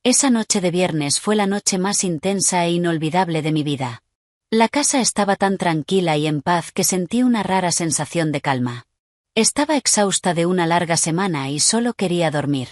Esa noche de viernes fue la noche más intensa e inolvidable de mi vida. La casa estaba tan tranquila y en paz que sentí una rara sensación de calma. Estaba exhausta de una larga semana y solo quería dormir.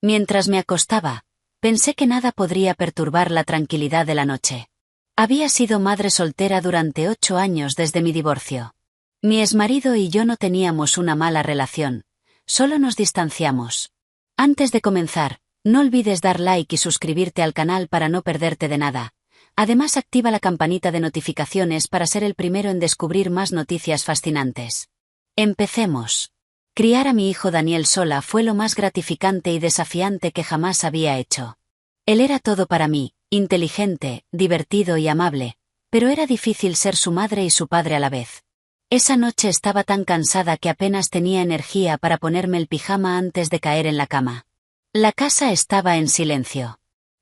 Mientras me acostaba, pensé que nada podría perturbar la tranquilidad de la noche. Había sido madre soltera durante 8 años desde mi divorcio. Mi exmarido y yo no teníamos una mala relación, solo nos distanciamos. Antes de comenzar, no olvides dar like y suscribirte al canal para no perderte de nada. Además, activa la campanita de notificaciones para ser el primero en descubrir más noticias fascinantes. Empecemos. Criar a mi hijo Daniel sola fue lo más gratificante y desafiante que jamás había hecho. Él era todo para mí, inteligente, divertido y amable, pero era difícil ser su madre y su padre a la vez. Esa noche estaba tan cansada que apenas tenía energía para ponerme el pijama antes de caer en la cama. La casa estaba en silencio.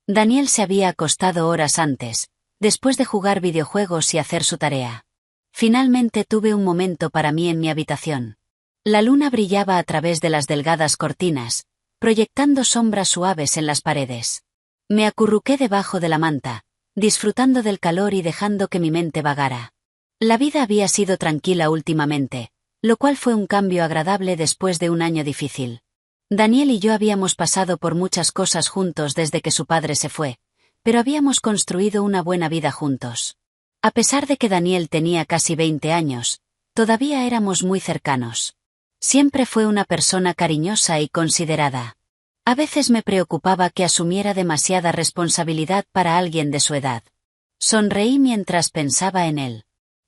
Daniel se había acostado horas antes, después de jugar videojuegos y hacer su tarea. Finalmente tuve un momento para mí en mi habitación. La luna brillaba a través de las delgadas cortinas, proyectando sombras suaves en las paredes. Me acurruqué debajo de la manta, disfrutando del calor y dejando que mi mente vagara. La vida había sido tranquila últimamente, lo cual fue un cambio agradable después de un año difícil. Daniel y yo habíamos pasado por muchas cosas juntos desde que su padre se fue, pero habíamos construido una buena vida juntos. A pesar de que Daniel tenía casi 20 años, todavía éramos muy cercanos. Siempre fue una persona cariñosa y considerada. A veces me preocupaba que asumiera demasiada responsabilidad para alguien de su edad. Sonreí mientras pensaba en él.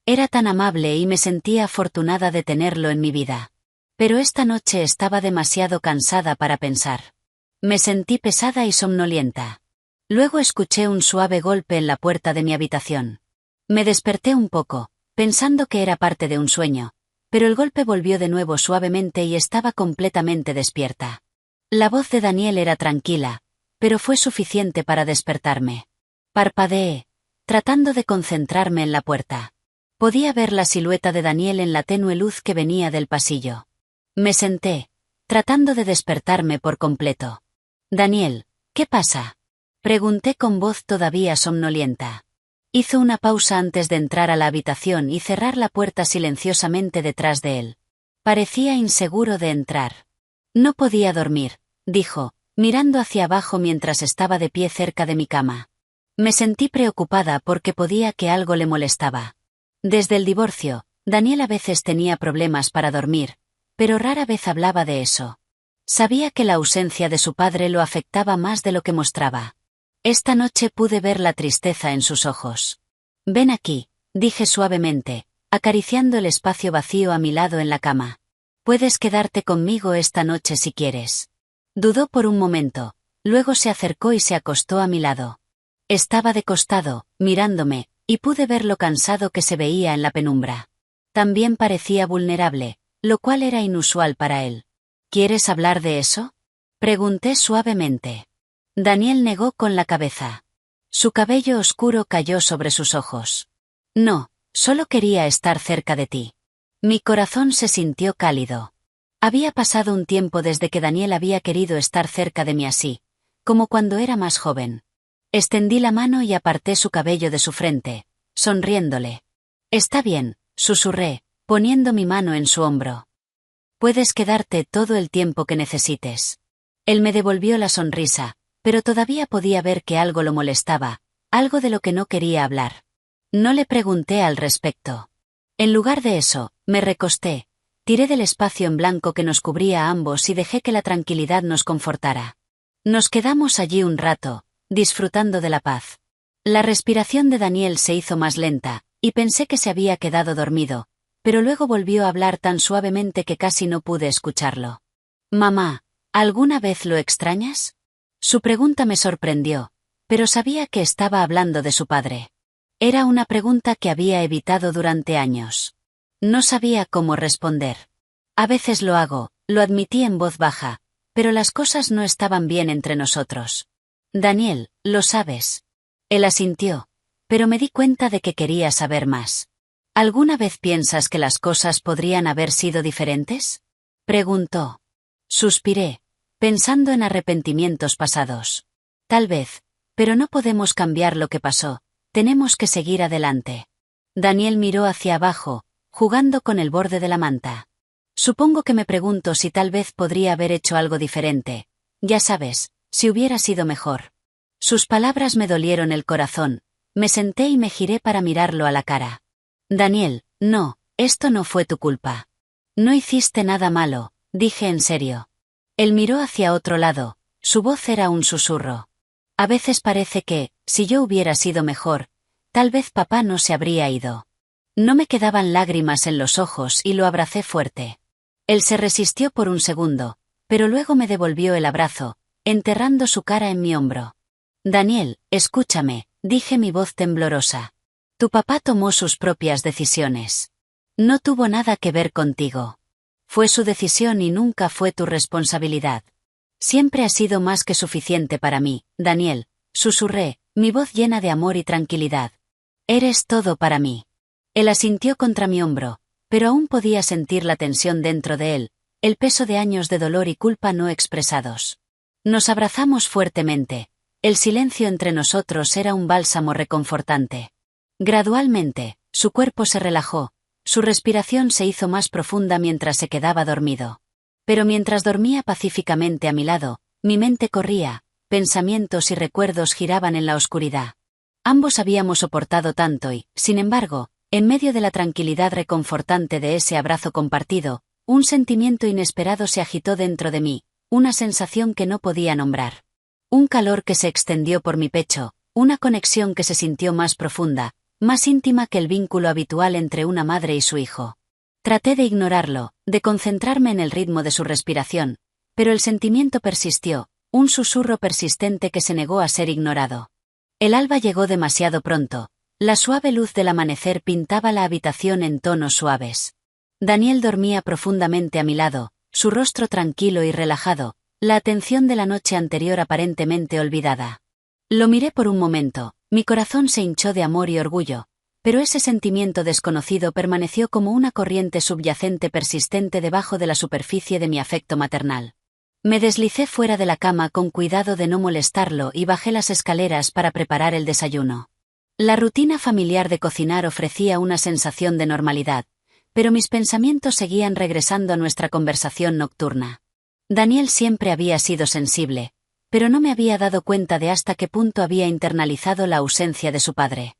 Era tan amable y me sentía afortunada de tenerlo en mi vida. Pero esta noche estaba demasiado cansada para pensar. Me sentí pesada y somnolienta. Luego escuché un suave golpe en la puerta de mi habitación. Me desperté un poco, pensando que era parte de un sueño, pero el golpe volvió de nuevo suavemente y estaba completamente despierta. La voz de Daniel era tranquila, pero fue suficiente para despertarme. Parpadeé, tratando de concentrarme en la puerta. Podía ver la silueta de Daniel en la tenue luz que venía del pasillo. Me senté, tratando de despertarme por completo. Daniel, ¿qué pasa? Pregunté con voz todavía somnolienta. Hizo una pausa antes de entrar a la habitación y cerrar la puerta silenciosamente detrás de él. Parecía inseguro de entrar. No podía dormir, dijo, mirando hacia abajo mientras estaba de pie cerca de mi cama. Me sentí preocupada porque podía que algo le molestaba. Desde el divorcio, Daniel a veces tenía problemas para dormir, pero rara vez hablaba de eso. Sabía que la ausencia de su padre lo afectaba más de lo que mostraba. Esta noche pude ver la tristeza en sus ojos. Ven aquí, dije suavemente, acariciando el espacio vacío a mi lado en la cama. Puedes quedarte conmigo esta noche si quieres. Dudó por un momento, luego se acercó y se acostó a mi lado. Estaba de costado, mirándome, y pude ver lo cansado que se veía en la penumbra. También parecía vulnerable, lo cual era inusual para él. ¿Quieres hablar de eso? Pregunté suavemente. Daniel negó con la cabeza. Su cabello oscuro cayó sobre sus ojos. No, solo quería estar cerca de ti. Mi corazón se sintió cálido. Había pasado un tiempo desde que Daniel había querido estar cerca de mí así, como cuando era más joven. Extendí la mano y aparté su cabello de su frente, sonriéndole. Está bien, susurré, poniendo mi mano en su hombro. Puedes quedarte todo el tiempo que necesites. Él me devolvió la sonrisa, pero todavía podía ver que algo lo molestaba, algo de lo que no quería hablar. No le pregunté al respecto. En lugar de eso, me recosté, tiré del espacio en blanco que nos cubría a ambos y dejé que la tranquilidad nos confortara. Nos quedamos allí un rato, disfrutando de la paz. La respiración de Daniel se hizo más lenta, y pensé que se había quedado dormido, pero luego volvió a hablar tan suavemente que casi no pude escucharlo. Mamá, ¿alguna vez lo extrañas? Su pregunta me sorprendió, pero sabía que estaba hablando de su padre. Era una pregunta que había evitado durante años. No sabía cómo responder. A veces lo hago, lo admití en voz baja, pero las cosas no estaban bien entre nosotros. Daniel, lo sabes. Él asintió, pero me di cuenta de que quería saber más. ¿Alguna vez piensas que las cosas podrían haber sido diferentes? Preguntó. Suspiré, pensando en arrepentimientos pasados. Tal vez, pero no podemos cambiar lo que pasó, tenemos que seguir adelante. Daniel miró hacia abajo, jugando con el borde de la manta. Supongo que me pregunto si tal vez podría haber hecho algo diferente. Ya sabes, si hubiera sido mejor. Sus palabras me dolieron el corazón. Me senté y me giré para mirarlo a la cara. Daniel, no, esto no fue tu culpa. No hiciste nada malo, dije en serio. Él miró hacia otro lado, su voz era un susurro. A veces parece que, si yo hubiera sido mejor, tal vez papá no se habría ido. No me quedaban lágrimas en los ojos y lo abracé fuerte. Él se resistió por un segundo, pero luego me devolvió el abrazo, enterrando su cara en mi hombro. Daniel, escúchame, dije mi voz temblorosa. Tu papá tomó sus propias decisiones. No tuvo nada que ver contigo. Fue su decisión y nunca fue tu responsabilidad. Siempre ha sido más que suficiente para mí, Daniel, susurré, mi voz llena de amor y tranquilidad. Eres todo para mí. Él asintió contra mi hombro, pero aún podía sentir la tensión dentro de él, el peso de años de dolor y culpa no expresados. Nos abrazamos fuertemente. El silencio entre nosotros era un bálsamo reconfortante. Gradualmente, su cuerpo se relajó, su respiración se hizo más profunda mientras se quedaba dormido. Pero mientras dormía pacíficamente a mi lado, mi mente corría, pensamientos y recuerdos giraban en la oscuridad. Ambos habíamos soportado tanto y, sin embargo, en medio de la tranquilidad reconfortante de ese abrazo compartido, un sentimiento inesperado se agitó dentro de mí, una sensación que no podía nombrar. Un calor que se extendió por mi pecho, una conexión que se sintió más profunda, más íntima que el vínculo habitual entre una madre y su hijo. Traté de ignorarlo, de concentrarme en el ritmo de su respiración, pero el sentimiento persistió, un susurro persistente que se negó a ser ignorado. El alba llegó demasiado pronto, la suave luz del amanecer pintaba la habitación en tonos suaves. Daniel dormía profundamente a mi lado, su rostro tranquilo y relajado, la atención de la noche anterior aparentemente olvidada. Lo miré por un momento, mi corazón se hinchó de amor y orgullo, pero ese sentimiento desconocido permaneció como una corriente subyacente persistente debajo de la superficie de mi afecto maternal. Me deslicé fuera de la cama con cuidado de no molestarlo y bajé las escaleras para preparar el desayuno. La rutina familiar de cocinar ofrecía una sensación de normalidad, pero mis pensamientos seguían regresando a nuestra conversación nocturna. Daniel siempre había sido sensible, pero no me había dado cuenta de hasta qué punto había internalizado la ausencia de su padre.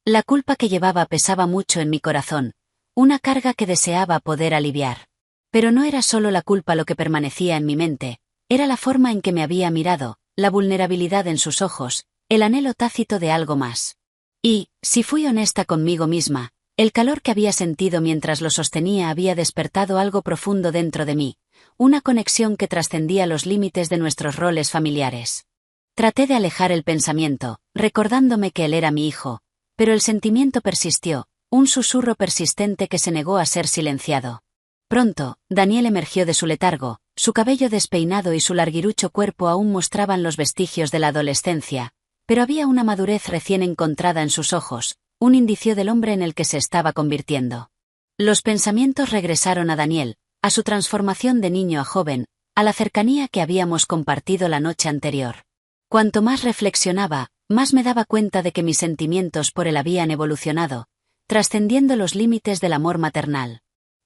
La culpa que llevaba pesaba mucho en mi corazón, una carga que deseaba poder aliviar. Pero no era solo la culpa lo que permanecía en mi mente, era la forma en que me había mirado, la vulnerabilidad en sus ojos, el anhelo tácito de algo más. Y, si fui honesta conmigo misma, el calor que había sentido mientras lo sostenía había despertado algo profundo dentro de mí, una conexión que trascendía los límites de nuestros roles familiares. Traté de alejar el pensamiento, recordándome que él era mi hijo, pero el sentimiento persistió, un susurro persistente que se negó a ser silenciado. Pronto, Daniel emergió de su letargo, su cabello despeinado y su larguirucho cuerpo aún mostraban los vestigios de la adolescencia, pero había una madurez recién encontrada en sus ojos, un indicio del hombre en el que se estaba convirtiendo. Los pensamientos regresaron a Daniel, a su transformación de niño a joven, a la cercanía que habíamos compartido la noche anterior. Cuanto más reflexionaba, más me daba cuenta de que mis sentimientos por él habían evolucionado, trascendiendo los límites del amor maternal.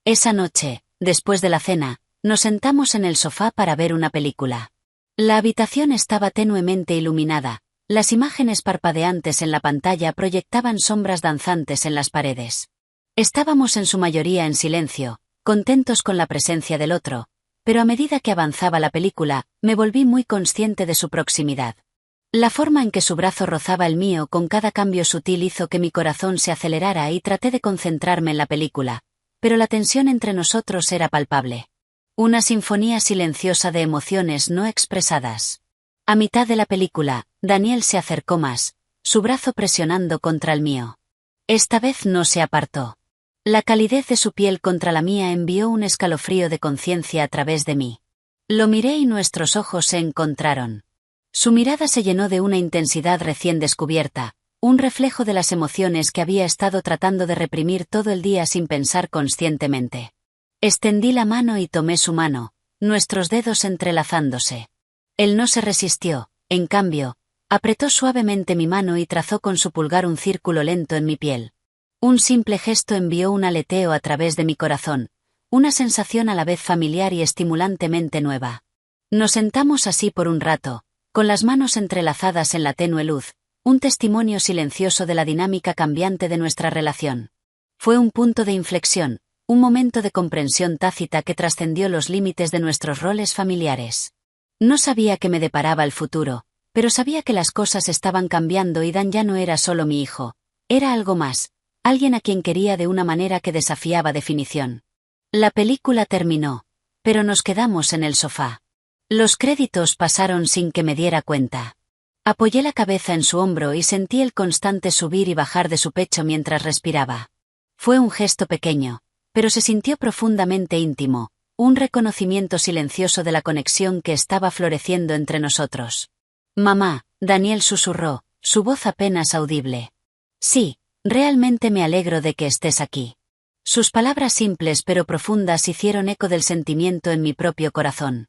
Esa noche, después de la cena, nos sentamos en el sofá para ver una película. La habitación estaba tenuemente iluminada, las imágenes parpadeantes en la pantalla proyectaban sombras danzantes en las paredes. Estábamos en su mayoría en silencio, contentos con la presencia del otro, pero a medida que avanzaba la película, me volví muy consciente de su proximidad. La forma en que su brazo rozaba el mío con cada cambio sutil hizo que mi corazón se acelerara y traté de concentrarme en la película, pero la tensión entre nosotros era palpable. Una sinfonía silenciosa de emociones no expresadas. A mitad de la película, Daniel se acercó más, su brazo presionando contra el mío. Esta vez no se apartó. La calidez de su piel contra la mía envió un escalofrío de conciencia a través de mí. Lo miré y nuestros ojos se encontraron. Su mirada se llenó de una intensidad recién descubierta, un reflejo de las emociones que había estado tratando de reprimir todo el día sin pensar conscientemente. Extendí la mano y tomé su mano, nuestros dedos entrelazándose. Él no se resistió, en cambio, Apretó suavemente mi mano y trazó con su pulgar un círculo lento en mi piel. Un simple gesto envió un aleteo a través de mi corazón, una sensación a la vez familiar y estimulantemente nueva. Nos sentamos así por un rato, con las manos entrelazadas en la tenue luz, un testimonio silencioso de la dinámica cambiante de nuestra relación. Fue un punto de inflexión, un momento de comprensión tácita que trascendió los límites de nuestros roles familiares. No sabía qué me deparaba el futuro, pero sabía que las cosas estaban cambiando y Dan ya no era solo mi hijo, era algo más, alguien a quien quería de una manera que desafiaba definición. La película terminó, pero nos quedamos en el sofá. Los créditos pasaron sin que me diera cuenta. Apoyé la cabeza en su hombro y sentí el constante subir y bajar de su pecho mientras respiraba. Fue un gesto pequeño, pero se sintió profundamente íntimo, un reconocimiento silencioso de la conexión que estaba floreciendo entre nosotros. Mamá, Daniel susurró, su voz apenas audible. Sí, realmente me alegro de que estés aquí. Sus palabras simples pero profundas hicieron eco del sentimiento en mi propio corazón.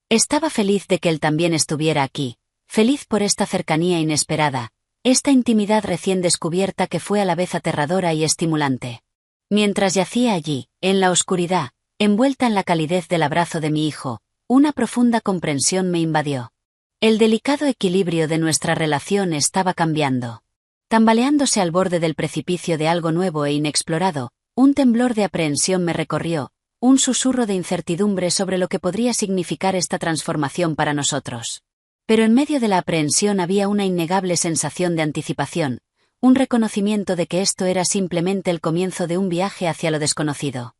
Estaba feliz de que él también estuviera aquí, feliz por esta cercanía inesperada, esta intimidad recién descubierta que fue a la vez aterradora y estimulante. Mientras yacía allí, en la oscuridad, envuelta en la calidez del abrazo de mi hijo, una profunda comprensión me invadió. El delicado equilibrio de nuestra relación estaba cambiando. Tambaleándose al borde del precipicio de algo nuevo e inexplorado, un temblor de aprehensión me recorrió, un susurro de incertidumbre sobre lo que podría significar esta transformación para nosotros. Pero en medio de la aprehensión había una innegable sensación de anticipación, un reconocimiento de que esto era simplemente el comienzo de un viaje hacia lo desconocido.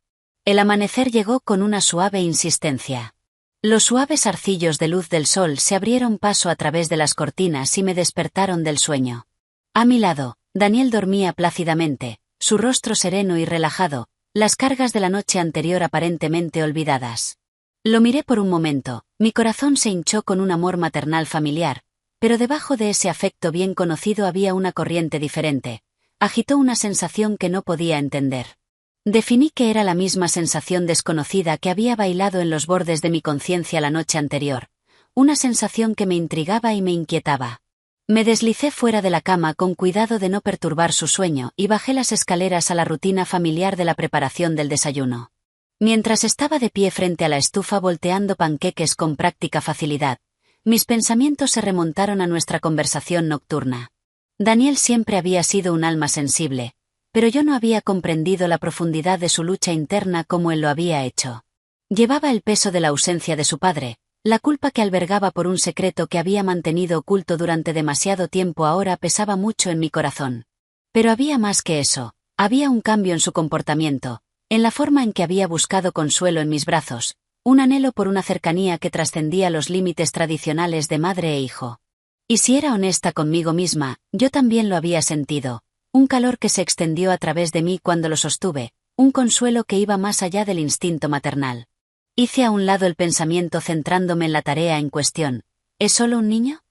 El amanecer llegó con una suave insistencia. Los suaves arcillos de luz del sol se abrieron paso a través de las cortinas y me despertaron del sueño. A mi lado, Daniel dormía plácidamente, su rostro sereno y relajado, las cargas de la noche anterior aparentemente olvidadas. Lo miré por un momento, mi corazón se hinchó con un amor maternal familiar, pero debajo de ese afecto bien conocido había una corriente diferente, agitó una sensación que no podía entender. Definí que era la misma sensación desconocida que había bailado en los bordes de mi conciencia la noche anterior, una sensación que me intrigaba y me inquietaba. Me deslicé fuera de la cama con cuidado de no perturbar su sueño y bajé las escaleras a la rutina familiar de la preparación del desayuno. Mientras estaba de pie frente a la estufa volteando panqueques con práctica facilidad, mis pensamientos se remontaron a nuestra conversación nocturna. Daniel siempre había sido un alma sensible, pero yo no había comprendido la profundidad de su lucha interna como él lo había hecho. Llevaba el peso de la ausencia de su padre, la culpa que albergaba por un secreto que había mantenido oculto durante demasiado tiempo ahora pesaba mucho en mi corazón. Pero había más que eso, había un cambio en su comportamiento, en la forma en que había buscado consuelo en mis brazos, un anhelo por una cercanía que trascendía los límites tradicionales de madre e hijo. Y si era honesta conmigo misma, yo también lo había sentido. Un calor que se extendió a través de mí cuando lo sostuve, un consuelo que iba más allá del instinto maternal. Hice a un lado el pensamiento centrándome en la tarea en cuestión. ¿Es solo un niño?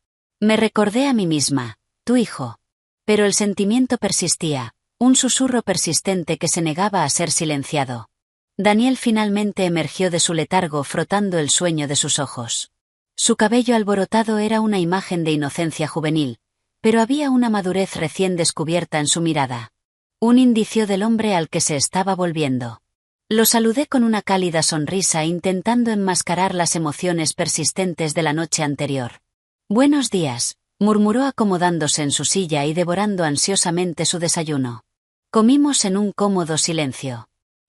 Me recordé a mí misma, tu hijo. Pero el sentimiento persistía, un susurro persistente que se negaba a ser silenciado. Daniel finalmente emergió de su letargo frotando el sueño de sus ojos. Su cabello alborotado era una imagen de inocencia juvenil, pero había una madurez recién descubierta en su mirada. Un indicio del hombre al que se estaba volviendo. Lo saludé con una cálida sonrisa intentando enmascarar las emociones persistentes de la noche anterior. Buenos días, murmuró acomodándose en su silla y devorando ansiosamente su desayuno. Comimos en un cómodo silencio.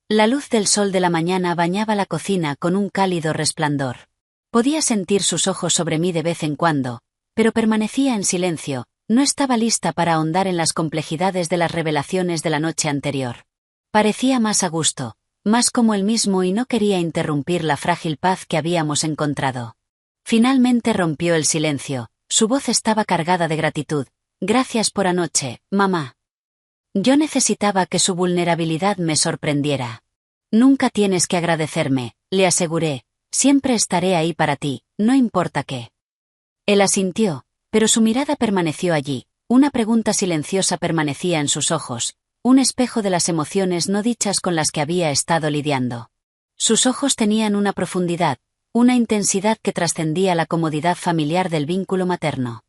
La luz del sol de la mañana bañaba la cocina con un cálido resplandor. Podía sentir sus ojos sobre mí de vez en cuando, pero permanecía en silencio. No estaba lista para ahondar en las complejidades de las revelaciones de la noche anterior. Parecía más a gusto, más como él mismo y no quería interrumpir la frágil paz que habíamos encontrado. Finalmente rompió el silencio, su voz estaba cargada de gratitud. Gracias por anoche, mamá. Yo necesitaba que su vulnerabilidad me sorprendiera. Nunca tienes que agradecerme, le aseguré, siempre estaré ahí para ti, no importa qué. Él asintió. Pero su mirada permaneció allí, una pregunta silenciosa permanecía en sus ojos, un espejo de las emociones no dichas con las que había estado lidiando. Sus ojos tenían una profundidad, una intensidad que trascendía la comodidad familiar del vínculo materno.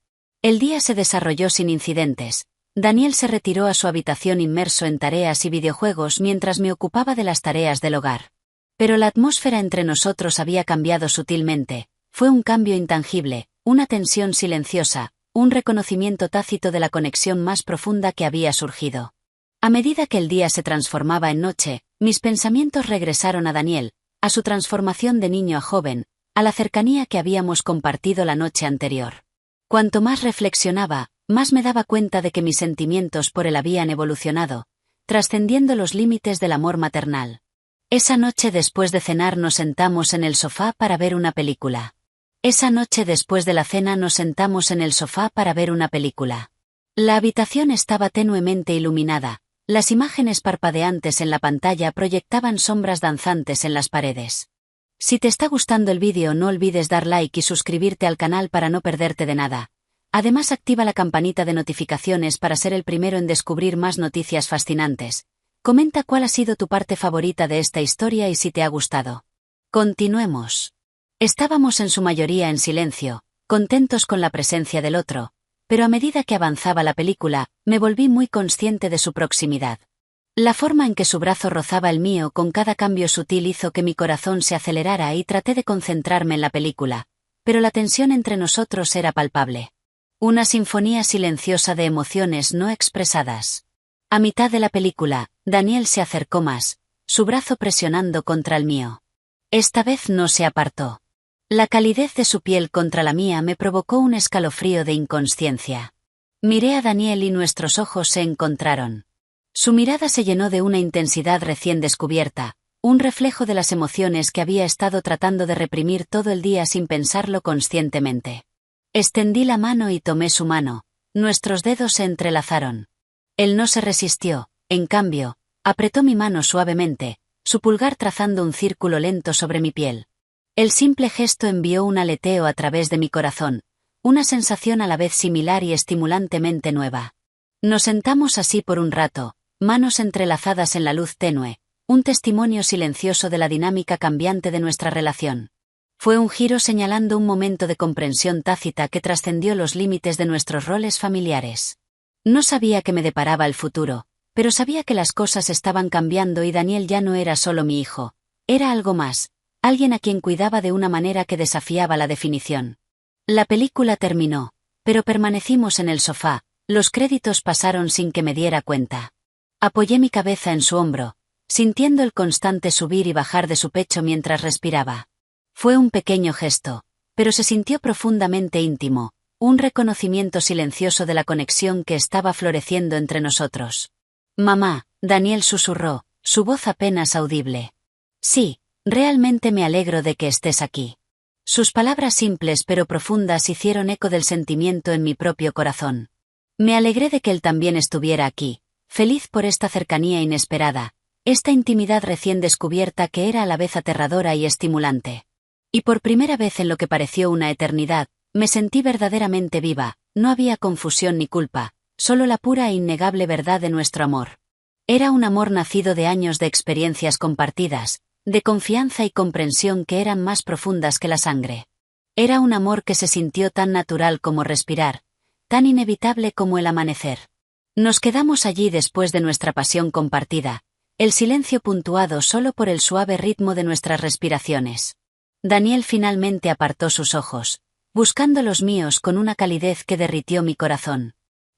El día se desarrolló sin incidentes. Daniel se retiró a su habitación inmerso en tareas y videojuegos mientras me ocupaba de las tareas del hogar. Pero la atmósfera entre nosotros había cambiado sutilmente. Fue un cambio intangible, una tensión silenciosa, un reconocimiento tácito de la conexión más profunda que había surgido. A medida que el día se transformaba en noche, mis pensamientos regresaron a Daniel, a su transformación de niño a joven, a la cercanía que habíamos compartido la noche anterior. Cuanto más reflexionaba, más me daba cuenta de que mis sentimientos por él habían evolucionado, trascendiendo los límites del amor maternal. Esa noche después de cenar nos sentamos en el sofá para ver una película. Esa noche después de la cena nos sentamos en el sofá para ver una película. La habitación estaba tenuemente iluminada, las imágenes parpadeantes en la pantalla proyectaban sombras danzantes en las paredes. Si te está gustando el vídeo no olvides dar like y suscribirte al canal para no perderte de nada. Además activa la campanita de notificaciones para ser el primero en descubrir más noticias fascinantes. Comenta cuál ha sido tu parte favorita de esta historia y si te ha gustado. Continuemos. Estábamos en su mayoría en silencio, contentos con la presencia del otro, pero a medida que avanzaba la película, me volví muy consciente de su proximidad. La forma en que su brazo rozaba el mío con cada cambio sutil hizo que mi corazón se acelerara y traté de concentrarme en la película, pero la tensión entre nosotros era palpable. Una sinfonía silenciosa de emociones no expresadas. A mitad de la película, Daniel se acercó más, su brazo presionando contra el mío. Esta vez no se apartó. La calidez de su piel contra la mía me provocó un escalofrío de inconsciencia. Miré a Daniel y nuestros ojos se encontraron. Su mirada se llenó de una intensidad recién descubierta, un reflejo de las emociones que había estado tratando de reprimir todo el día sin pensarlo conscientemente. Extendí la mano y tomé su mano, nuestros dedos se entrelazaron. Él no se resistió, en cambio, apretó mi mano suavemente, su pulgar trazando un círculo lento sobre mi piel. El simple gesto envió un aleteo a través de mi corazón, una sensación a la vez similar y estimulantemente nueva. Nos sentamos así por un rato, manos entrelazadas en la luz tenue, un testimonio silencioso de la dinámica cambiante de nuestra relación. Fue un giro señalando un momento de comprensión tácita que trascendió los límites de nuestros roles familiares. No sabía qué me deparaba el futuro, pero sabía que las cosas estaban cambiando y Daniel ya no era solo mi hijo, era algo más. Alguien a quien cuidaba de una manera que desafiaba la definición. La película terminó, pero permanecimos en el sofá, los créditos pasaron sin que me diera cuenta. Apoyé mi cabeza en su hombro, sintiendo el constante subir y bajar de su pecho mientras respiraba. Fue un pequeño gesto, pero se sintió profundamente íntimo, un reconocimiento silencioso de la conexión que estaba floreciendo entre nosotros. «Mamá», Daniel susurró, su voz apenas audible. «Sí. Realmente me alegro de que estés aquí». Sus palabras simples pero profundas hicieron eco del sentimiento en mi propio corazón. Me alegré de que él también estuviera aquí, feliz por esta cercanía inesperada, esta intimidad recién descubierta que era a la vez aterradora y estimulante. Y por primera vez en lo que pareció una eternidad, me sentí verdaderamente viva, no había confusión ni culpa, solo la pura e innegable verdad de nuestro amor. Era un amor nacido de años de experiencias compartidas, de confianza y comprensión que eran más profundas que la sangre. Era un amor que se sintió tan natural como respirar, tan inevitable como el amanecer. Nos quedamos allí después de nuestra pasión compartida, el silencio puntuado solo por el suave ritmo de nuestras respiraciones. Daniel finalmente apartó sus ojos, buscando los míos con una calidez que derritió mi corazón.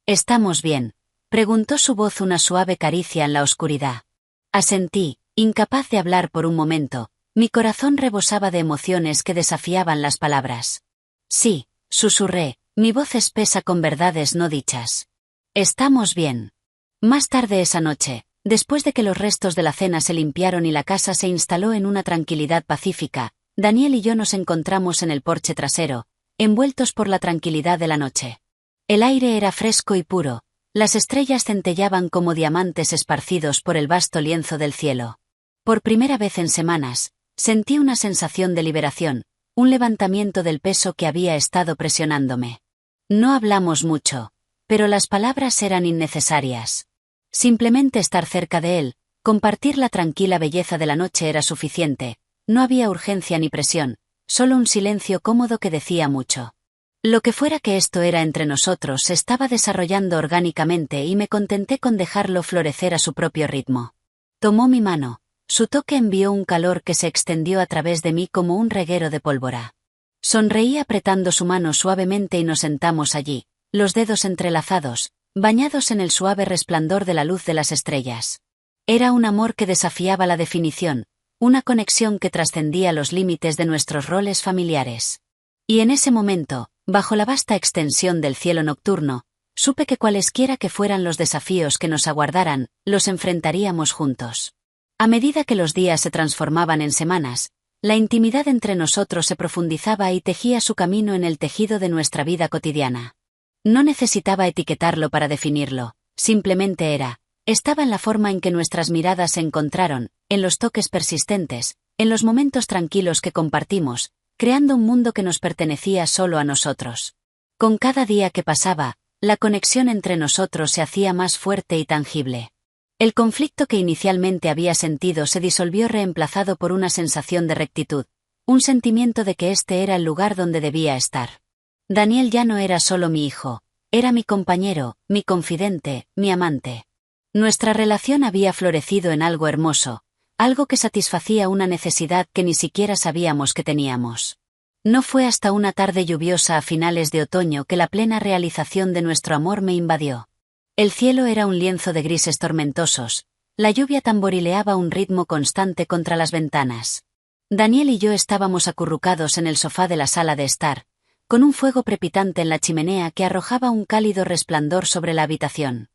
«¿Estamos bien?», preguntó su voz, una suave caricia en la oscuridad. Asentí. Incapaz de hablar por un momento, mi corazón rebosaba de emociones que desafiaban las palabras. «Sí», susurré, mi voz espesa con verdades no dichas. «Estamos bien». Más tarde esa noche, después de que los restos de la cena se limpiaron y la casa se instaló en una tranquilidad pacífica, Daniel y yo nos encontramos en el porche trasero, envueltos por la tranquilidad de la noche. El aire era fresco y puro, las estrellas centellaban como diamantes esparcidos por el vasto lienzo del cielo. Por primera vez en semanas, sentí una sensación de liberación, un levantamiento del peso que había estado presionándome. No hablamos mucho, pero las palabras eran innecesarias. Simplemente estar cerca de él, compartir la tranquila belleza de la noche era suficiente, no había urgencia ni presión, solo un silencio cómodo que decía mucho. Lo que fuera que esto era entre nosotros se estaba desarrollando orgánicamente y me contenté con dejarlo florecer a su propio ritmo. Tomó mi mano. Su toque envió un calor que se extendió a través de mí como un reguero de pólvora. Sonreí apretando su mano suavemente y nos sentamos allí, los dedos entrelazados, bañados en el suave resplandor de la luz de las estrellas. Era un amor que desafiaba la definición, una conexión que trascendía los límites de nuestros roles familiares. Y en ese momento, bajo la vasta extensión del cielo nocturno, supe que cualesquiera que fueran los desafíos que nos aguardaran, los enfrentaríamos juntos. A medida que los días se transformaban en semanas, la intimidad entre nosotros se profundizaba y tejía su camino en el tejido de nuestra vida cotidiana. No necesitaba etiquetarlo para definirlo, simplemente estaba en la forma en que nuestras miradas se encontraron, en los toques persistentes, en los momentos tranquilos que compartimos, creando un mundo que nos pertenecía solo a nosotros. Con cada día que pasaba, la conexión entre nosotros se hacía más fuerte y tangible. El conflicto que inicialmente había sentido se disolvió reemplazado por una sensación de rectitud, un sentimiento de que este era el lugar donde debía estar. Daniel ya no era solo mi hijo, era mi compañero, mi confidente, mi amante. Nuestra relación había florecido en algo hermoso, algo que satisfacía una necesidad que ni siquiera sabíamos que teníamos. No fue hasta una tarde lluviosa a finales de otoño que la plena realización de nuestro amor me invadió. El cielo era un lienzo de grises tormentosos, la lluvia tamborileaba un ritmo constante contra las ventanas. Daniel y yo estábamos acurrucados en el sofá de la sala de estar, con un fuego crepitante en la chimenea que arrojaba un cálido resplandor sobre la habitación.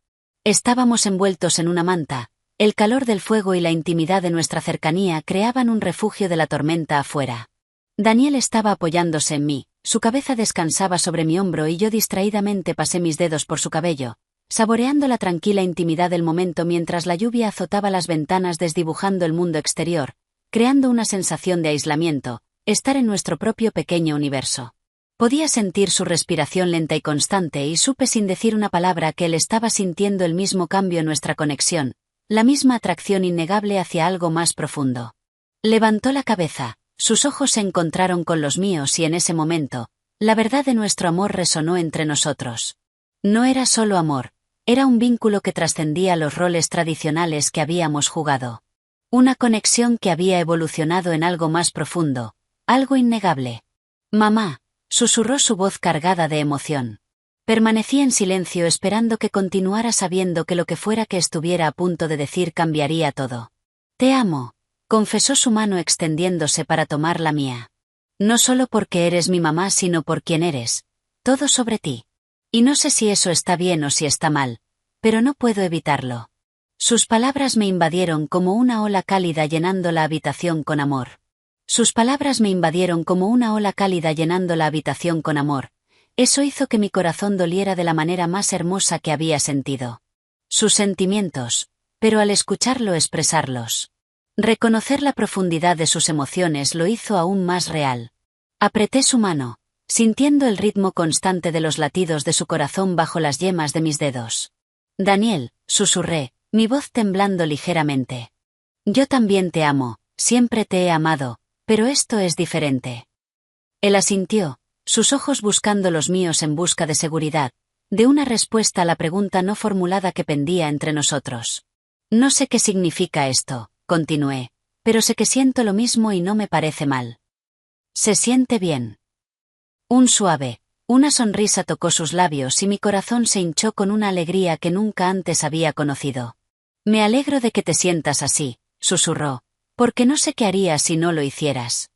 Estábamos envueltos en una manta, el calor del fuego y la intimidad de nuestra cercanía creaban un refugio de la tormenta afuera. Daniel estaba apoyándose en mí, su cabeza descansaba sobre mi hombro y yo distraídamente pasé mis dedos por su cabello, saboreando la tranquila intimidad del momento mientras la lluvia azotaba las ventanas desdibujando el mundo exterior, creando una sensación de aislamiento, estar en nuestro propio pequeño universo. Podía sentir su respiración lenta y constante y supe sin decir una palabra que él estaba sintiendo el mismo cambio en nuestra conexión, la misma atracción innegable hacia algo más profundo. Levantó la cabeza, sus ojos se encontraron con los míos y en ese momento, la verdad de nuestro amor resonó entre nosotros. No era solo amor, era un vínculo que trascendía los roles tradicionales que habíamos jugado. Una conexión que había evolucionado en algo más profundo, algo innegable. «Mamá», susurró su voz cargada de emoción. Permanecí en silencio esperando que continuara sabiendo que lo que fuera que estuviera a punto de decir cambiaría todo. «Te amo», confesó su mano extendiéndose para tomar la mía. «No solo porque eres mi mamá sino por quien eres, todo sobre ti. Y no sé si eso está bien o si está mal, pero no puedo evitarlo». Sus palabras me invadieron como una ola cálida llenando la habitación con amor. Sus palabras me invadieron como una ola cálida llenando la habitación con amor. Eso hizo que mi corazón doliera de la manera más hermosa que había sentido. Sus sentimientos, pero al escucharlo expresarlos. Reconocer la profundidad de sus emociones lo hizo aún más real. Apreté su mano, sintiendo el ritmo constante de los latidos de su corazón bajo las yemas de mis dedos. «Daniel», susurré, mi voz temblando ligeramente. «Yo también te amo, siempre te he amado, pero esto es diferente». Él asintió, sus ojos buscando los míos en busca de seguridad, de una respuesta a la pregunta no formulada que pendía entre nosotros. «No sé qué significa esto», continué, «pero sé que siento lo mismo y no me parece mal». «Se siente bien». Una sonrisa tocó sus labios y mi corazón se hinchó con una alegría que nunca antes había conocido. «Me alegro de que te sientas así», susurró, «porque no sé qué harías si no lo hicieras».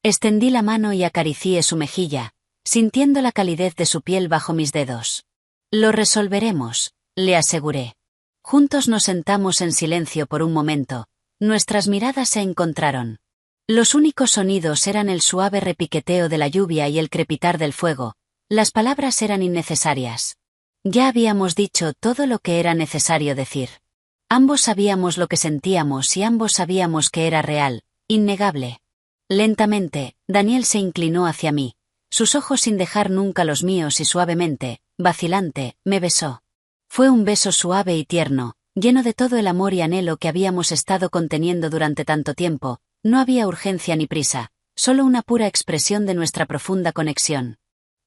Extendí la mano y acaricié su mejilla, sintiendo la calidez de su piel bajo mis dedos. «Lo resolveremos», le aseguré. Juntos nos sentamos en silencio por un momento, nuestras miradas se encontraron. Los únicos sonidos eran el suave repiqueteo de la lluvia y el crepitar del fuego, las palabras eran innecesarias. Ya habíamos dicho todo lo que era necesario decir. Ambos sabíamos lo que sentíamos y ambos sabíamos que era real, innegable. Lentamente, Daniel se inclinó hacia mí, sus ojos sin dejar nunca los míos y suavemente, vacilante, me besó. Fue un beso suave y tierno, lleno de todo el amor y anhelo que habíamos estado conteniendo durante tanto tiempo, no había urgencia ni prisa, solo una pura expresión de nuestra profunda conexión.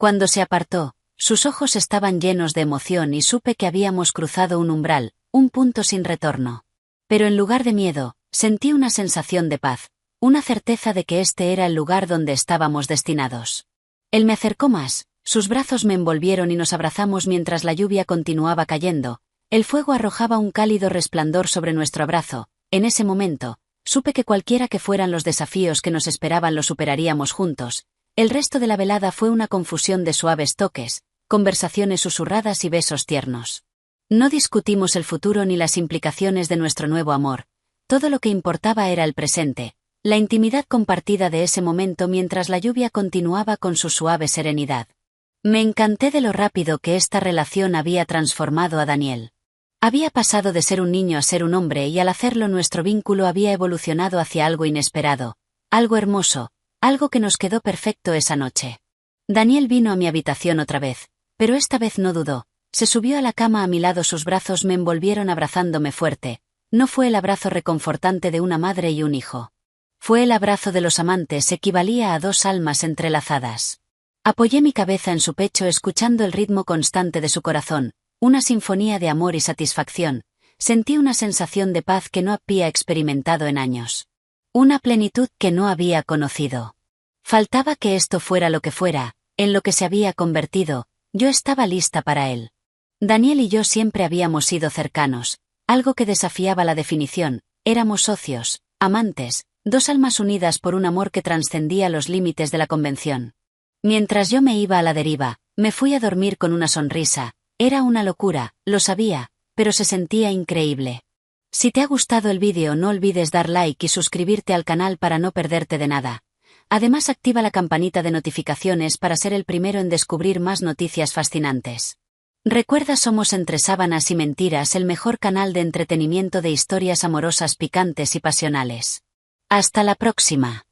Cuando se apartó, sus ojos estaban llenos de emoción y supe que habíamos cruzado un umbral, un punto sin retorno. Pero en lugar de miedo, sentí una sensación de paz, una certeza de que este era el lugar donde estábamos destinados. Él me acercó más, sus brazos me envolvieron y nos abrazamos mientras la lluvia continuaba cayendo. El fuego arrojaba un cálido resplandor sobre nuestro abrazo. En ese momento, supe que cualquiera que fueran los desafíos que nos esperaban los superaríamos juntos. El resto de la velada fue una confusión de suaves toques, conversaciones susurradas y besos tiernos. No discutimos el futuro ni las implicaciones de nuestro nuevo amor. Todo lo que importaba era el presente, la intimidad compartida de ese momento mientras la lluvia continuaba con su suave serenidad. Me encanté de lo rápido que esta relación había transformado a Daniel. Había pasado de ser un niño a ser un hombre y al hacerlo nuestro vínculo había evolucionado hacia algo inesperado, algo hermoso, algo que nos quedó perfecto esa noche. Daniel vino a mi habitación otra vez, pero esta vez no dudó. Se subió a la cama a mi lado, sus brazos me envolvieron abrazándome fuerte. No fue el abrazo reconfortante de una madre y un hijo. Fue el abrazo de los amantes, equivalía a dos almas entrelazadas. Apoyé mi cabeza en su pecho escuchando el ritmo constante de su corazón, una sinfonía de amor y satisfacción. Sentí una sensación de paz que no había experimentado en años. Una plenitud que no había conocido. Faltaba que esto fuera lo que fuera, en lo que se había convertido, yo estaba lista para él. Daniel y yo siempre habíamos sido cercanos, algo que desafiaba la definición, éramos socios, amantes, dos almas unidas por un amor que trascendía los límites de la convención. Mientras yo me iba a la deriva, me fui a dormir con una sonrisa. Era una locura, lo sabía, pero se sentía increíble. Si te ha gustado el vídeo no olvides dar like y suscribirte al canal para no perderte de nada. Además activa la campanita de notificaciones para ser el primero en descubrir más noticias fascinantes. Recuerda, somos Entre Sábanas y Mentiras, el mejor canal de entretenimiento de historias amorosas picantes y pasionales. Hasta la próxima.